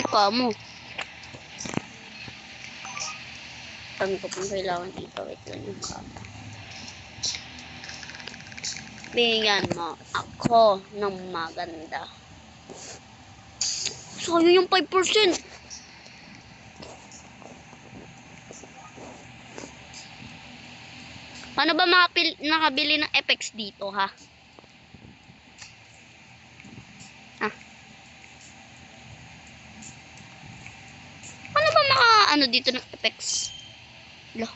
Ikaw mo. Pag ko pang kailangan dito. Wait lang yung kama. Bigyan mo ako ng maganda. Sayang yung 5%. Paano ba nakabili ng FX dito, ha? Paano ba ano dito ng FX? Lo.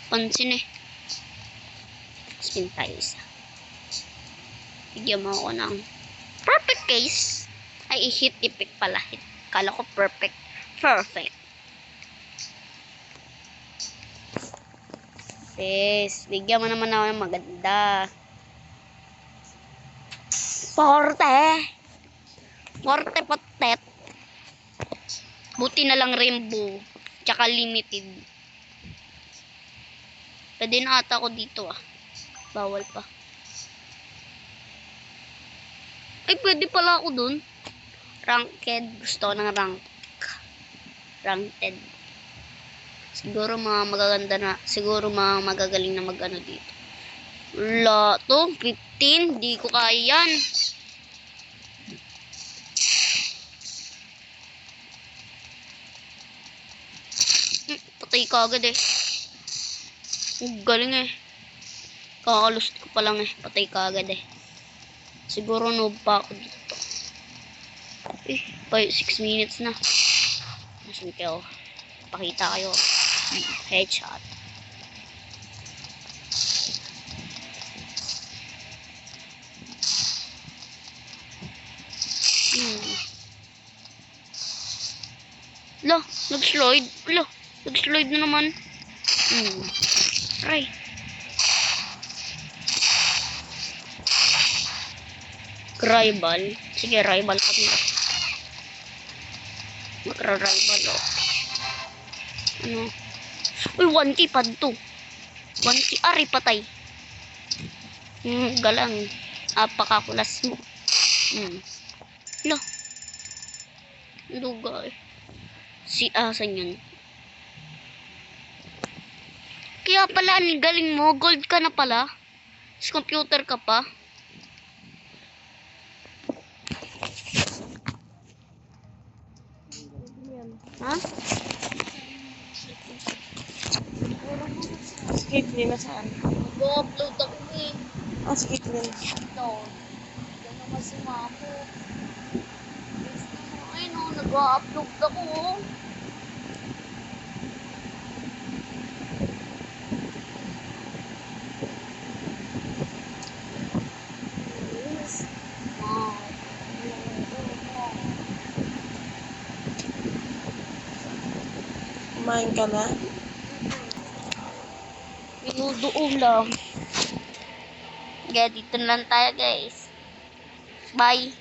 Pansin eh. Spin tayo isa. Bigyan mo ako ng perfect case. Ay, hit epic pala. Kala ko perfect. Perfect. Yes, bigyan mo naman ako ng maganda. Forte patet. Buti na lang rainbow. Tsaka limited. Pwede na ata ako dito ah. Bawal pa. Ay, pwede pala ako dun. Ranked. Gusto ko ng ranked. Siguro mga magaganda na. Siguro mga magagaling na mag-ano dito. Wala to. 15. Di ko kaya yan. Patay ka agad eh. Galing eh. Kakalust ko pa lang eh. Patay ka agad eh. Siguro noob pa ako dito. 6 minutes na. Masin kayo. Pakita kayo. Headshot. Nag-slide. Nag-slide na naman. Try. Rival. Sige, rival kami. Magra-rival o. Ano? Uy, 1K pa to. 1K. Ari, patay. Galang. Apakakulas mo. Luga eh. Si asan yun? Kaya pala, ang galing mo. Gold ka na pala. Sa computer ka pa. Ha? Skate na saan? Go-upload ako eh. Skate na. Ito. Yan naman si Mamo. Ay no, nag-upload ako oh. Kumain ka na? Minudoon lang. Kaya dito na lang tayo guys. Bye.